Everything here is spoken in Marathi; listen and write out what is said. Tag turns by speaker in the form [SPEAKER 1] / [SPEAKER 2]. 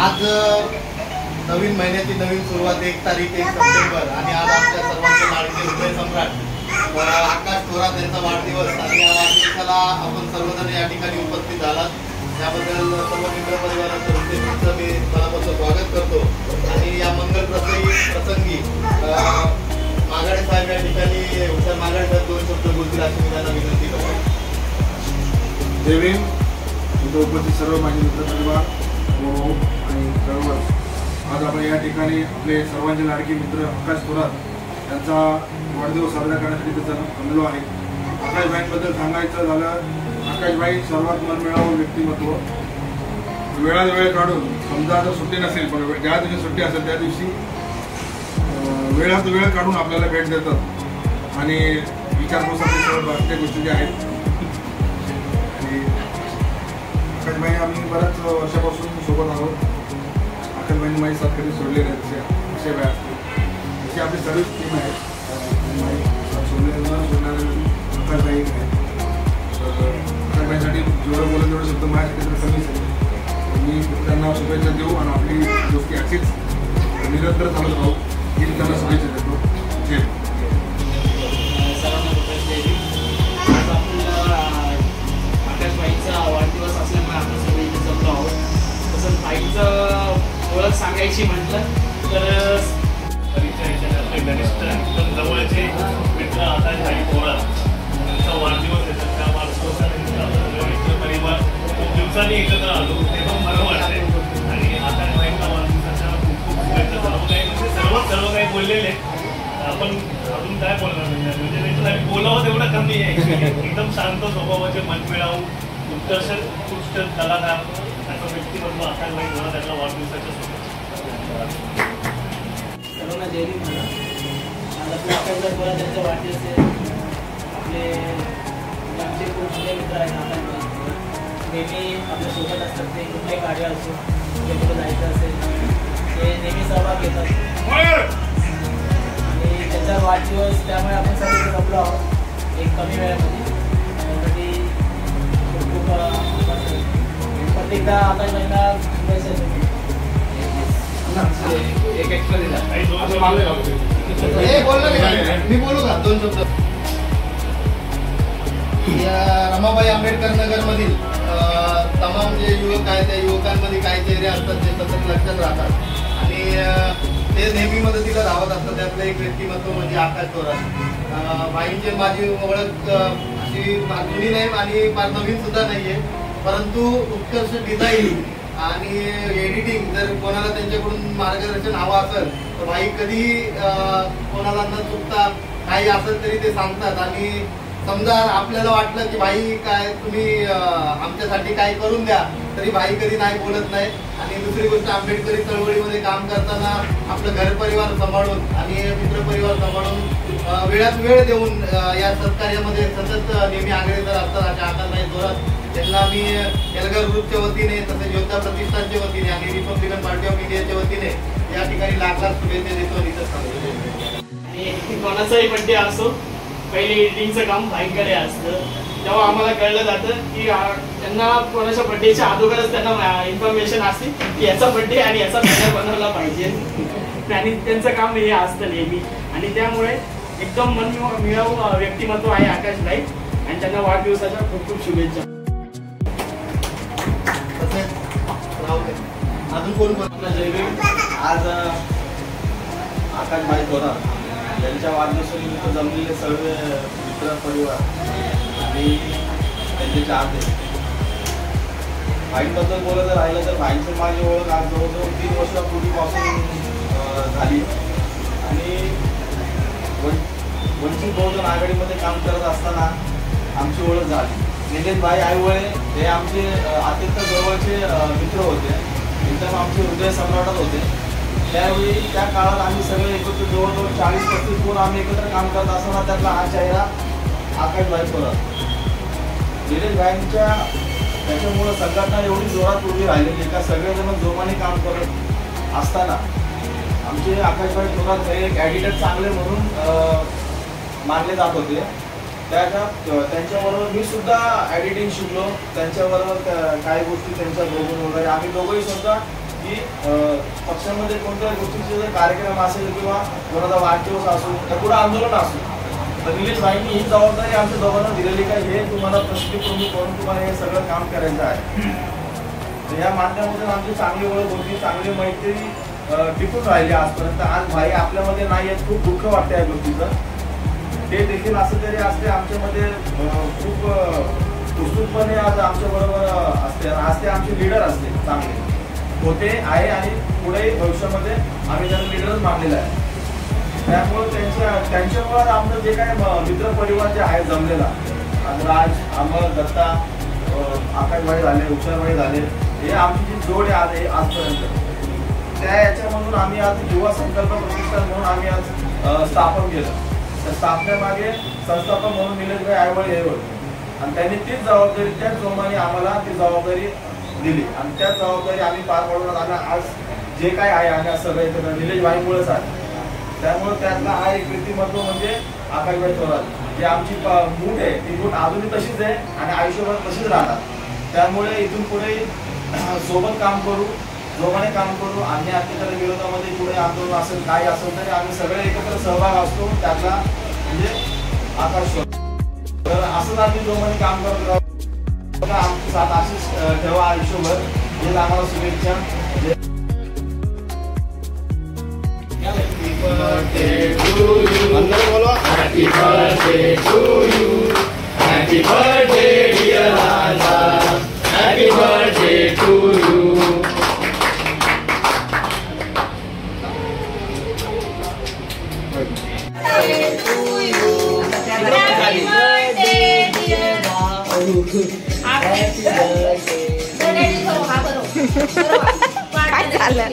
[SPEAKER 1] आज नवीन महिन्याची नवीन सुरुवात 1 तारीख 1 सप्टेंबर आणि आज आमच्या सर्वांचे लाडके हृदय सम्राट आकाश थोरात यांचा वाढदिवस आणि या वाढदिवसाला आपण सर्वजण या ठिकाणी उपस्थित झालात त्याबद्दल सर्व मित्र परिवाराचं मी मनापासून स्वागत करतो आणि या मंगल प्रसंगी मागाडे साहेब या ठिकाणी हुशार मागाडे साहेब 2 शब्द बोलतील अशी मी त्यांना विनंती करतो.
[SPEAKER 2] जय भीम. उपस्थित सर्व माझे मित्र परिवार आणि सर्व आज आपण या ठिकाणी आपले सर्वांचे लाडके मित्र आकाश थोरात यांचा वाढदिवस साजरा करण्यासाठी तिथं जमलो आहे. आकाशभाईंबद्दल सांगायचं झालं, आकाशभाई सर्वात मनमिळावं व्यक्तिमत्व. वेळात वेळ काढून समजा जर सुट्टी नसेल पण ज्या दिवशी सुट्टी असेल त्या दिवशी वेळात वेळ काढून आपल्याला भेट देतात आणि विचारपूसाठी सर्व बाकीच्या गोष्टी ज्या आहेत. आणि आकाशभाई आम्ही बऱ्याच वर्षापासून सोबत आहोत. आकाशभाईंनी माझी साथ कधी सोडले नाही असे वेळ असते जशी आपली सर्विस टीम आहे सोडणारे आकाशभाई आहे. आकाशभाईसाठी जेवढं बोलत तेवढं शब्द माझ्यासाठी तर कमीच आहे. मी त्यांना शुभेच्छा देऊ आणि आपली गोष्टी अशीच निरंतर चालत राहू ही त्यांना शुभेच्छा देतो. जय
[SPEAKER 3] आकाशभाईचा वाढदिवस असल्यामुळे आपण सगळे इथे जमलो आहोत. तसंच भाईचं ओळख सांगायची म्हटलं तर
[SPEAKER 4] परिचयाचे घनिष्ठ एकदम जवळचे मित्र आकाशभाई थोरात त्यांचा वाढदिवस आहे. त्या वाढदिवसानिमित्त आपण मित्र परिवार खूप दिवसांनी एकत्र आलो ते पण बरं वाटते आणि आकाशभाईंच्या वाढदिवसाच्या खूप खूप शुभेच्छा. सर्व काही बोललेले आपण अजून काय बोलणार म्हणजे त्यांच्यासाठी बोलावं तेवढं कमी आहे. एकदम शांत स्वभावाचे मनमिळावू उत्कृष्ट कलाकार असं व्यक्तिमत्व आकाशभाई थोरात त्यांना वाढदिवसाच्या शुभेच्छा.
[SPEAKER 3] सर्वांना जय भीम म्हणा. आज आपल्या आकाशभाई थोरात त्यांचा वाढदिवस आहे. आपले आमचे खूप जुने मित्र आहेत आकाशभाई. नेहमी आपल्या सोबत असतात. ते कुठलाही कार्य असो कुठे कुठं जायचं असेल ते नेहमी सहभाग घेतात आणि त्याचा वाढदिवस त्यामुळे आपण सगळे जमलो आहोत एक कमी वेळामध्ये. त्यासाठी खूप खूप प्रत्येकदा आकाशभाईंना शुभेच्छा देतो. एक एक्स्ट्रा दिला
[SPEAKER 1] मी बोलू का 2 शब्द. या रमाबाई आंबेडकर नगर मधील तमाम जे युवक आहेत त्या युवकांमध्ये काही चेहरे असतात ते सतत लक्षात राहतात आणि ते नेहमी मदतीला धावत असतात. त्यातलं एक व्यक्तिमत्व म्हणजे आकाश थोरात. भाईंची माझी ओळख अशी जुनी नाही आणि फार नवीन सुद्धा नाहीये परंतु उत्कृष्ट डिझाईन आणि एडिटिंग जर कोणाला त्यांच्याकडून मार्गदर्शन हवं असेल तर भाई कधी कोणाला न चुकता काही असेल तरी ते सांगतात आणि समजा आपल्याला वाटलं की भाई काय तुम्ही आमच्यासाठी काय करून द्या तरी भाई कधी नाही बोलत नाही. आणि दुसरी गोष्ट आंबेडकरी चळवळीमध्ये काम करताना आपलं घर परिवार सांभाळून आणि मित्र परिवार सांभाळून वेळात वेळ देऊन या सत्कार्यामध्ये सतत नेहमी आग्रेसर असतात. अशा आकाशभाई थोरात त्यांना मी एल्गार ग्रुपच्या वतीने तसेच योद्धा प्रतिष्ठानच्या वतीने आणि रिपब्लिकन पार्टी ऑफ इंडियाच्या वतीने या ठिकाणी लाख शुभेच्छा देतो.
[SPEAKER 3] आणि कोणाचाही बड्डे असो पहिले एडिटिंगचं काम भाईकडे असतं. तेव्हा आम्हाला कळलं जातं की त्यांना कोणाच्या बड्डेच्या अगोदरच त्यांना इन्फॉर्मेशन असते की याचा बड्डे आणि याचा बॅनर बनवला पाहिजे आणि त्यांचं काम हे असतं नेहमी आणि त्यामुळे एकदम मनमिळावू व्यक्तिमत्व आहे आकाशभाई आणि त्यांना वाढदिवसाच्या खूप खूप शुभेच्छा.
[SPEAKER 1] अजून कोण
[SPEAKER 5] जय भीम. आज आकाशभाई थोरात यांच्या वाढदिवसानिमित्त जमलेले सर्व मित्र परिवार आणि त्यांचे चाहते. भाईंबद्दल बोलायचं राहिलं तर भाईंची माझी ओळख आज जवळजवळ 3 वर्षापूर्वीपासून झाली आणि वंचित बहुजन आघाडीमध्ये काम करत असताना आमची ओळख झाली. निलेश भाई आईवळे हे आमचे अत्यंत जवळचे मित्र होते. एकदम आमचे हृदय सम्राटच होते. त्यावेळी त्या काळात आम्ही सगळे एकत्र जवळजवळ 40-35 कोण आम्ही एकत्र काम करत असताना त्यातला हा चेहरा आकाशभाई थोरात. निलेश भाईंच्या त्याच्यामुळं संघटना एवढी जोरात उभी राहिलेली का सगळेजण जोमाने काम करत असताना आमचे आकाशभाई थोरात हे एक ॲडिटर चांगले म्हणून मानले जात होते. त्यांच्याबरोबर मी सुद्धा एडिटिंग शिकलो. त्यांच्याबरोबर काही गोष्टी त्यांच्या बघून वगैरे आम्ही दोघंही सुद्धा की पक्षामध्ये कोणत्याही गोष्टीचे जर कार्यक्रम असेल किंवा कोणाचा वाढदिवस असो तर पुढे आंदोलन असो तर निलेश भाईंनी ही जबाबदारी आमच्या दोघांना दिलेली का हे तुम्हाला प्रसिद्धी प्रमुख करून तुम्हाला हे सगळं काम करायचं आहे. तर या माध्यमातून आमची चांगली ओळख होती, चांगली मैत्री टिकून राहिली आजपर्यंत. आज भाई आपल्यामध्ये नाही आहेत, खूप दुःख वाटतं या गोष्टीचं. ते देखील असं तरी असते आमच्यामध्ये खूप उत्सुकपणे आज आमच्या बरोबर असते. आज ते आमचे लीडर असते, चांगले होते आहे आणि पुढे भविष्यामध्ये आम्ही त्यांना लीडरच मानलेला आहे. त्यामुळे त्यांच्यामुळे आमचं जे काय मित्र परिवार जे आहे जमलेला, आज राज, अमर, दत्ता, आकाशभाई झाले, उक्षरभाई झाले, हे आमची जी जोड आहे आजपर्यंत, त्या याच्यामधून आम्ही आज युवा संकल्प प्रतिष्ठान म्हणून आम्ही आज स्थापन केलं. त्या स्थापनेमागे संस्थापक म्हणून निलेशभाई आयवळे हे होते आणि त्यांनी तीच जबाबदारी त्याच जोमाने आम्हाला ती जबाबदारी दिली आणि त्याच जबाबदारी आम्ही पार पाडून आम्ही आज जे काय आहे आम्ही सगळं एकत्र निलेशभाईमुळेच आहे. त्यामुळे त्यातला हा एक व्यक्तिमत्व म्हणजे आकाशभाई थोरात, जे आमची मूठ आहे ती मूठ अजूनही तशीच आहे आणि आयुष्यभर तशीच राहणार. त्यामुळे इथून पुढे सोबत काम करू, जोमाने काम करू. आम्ही अत्याचार विरोधामध्ये पुढे आंदोलन असेल काय असेल तरी आम्ही सगळे एकत्र सहभाग असतो त्यातला म्हणजे आकाश. तर असंच आम्ही जोमाने काम करत राहू. आमची साथ अशीच ठेवा आयुष्यभर, हेच आम्हाला शुभेच्छा.
[SPEAKER 1] Happy birthday to you. Happy birthday dear Raja. Happy birthday to you.
[SPEAKER 6] काय चाललं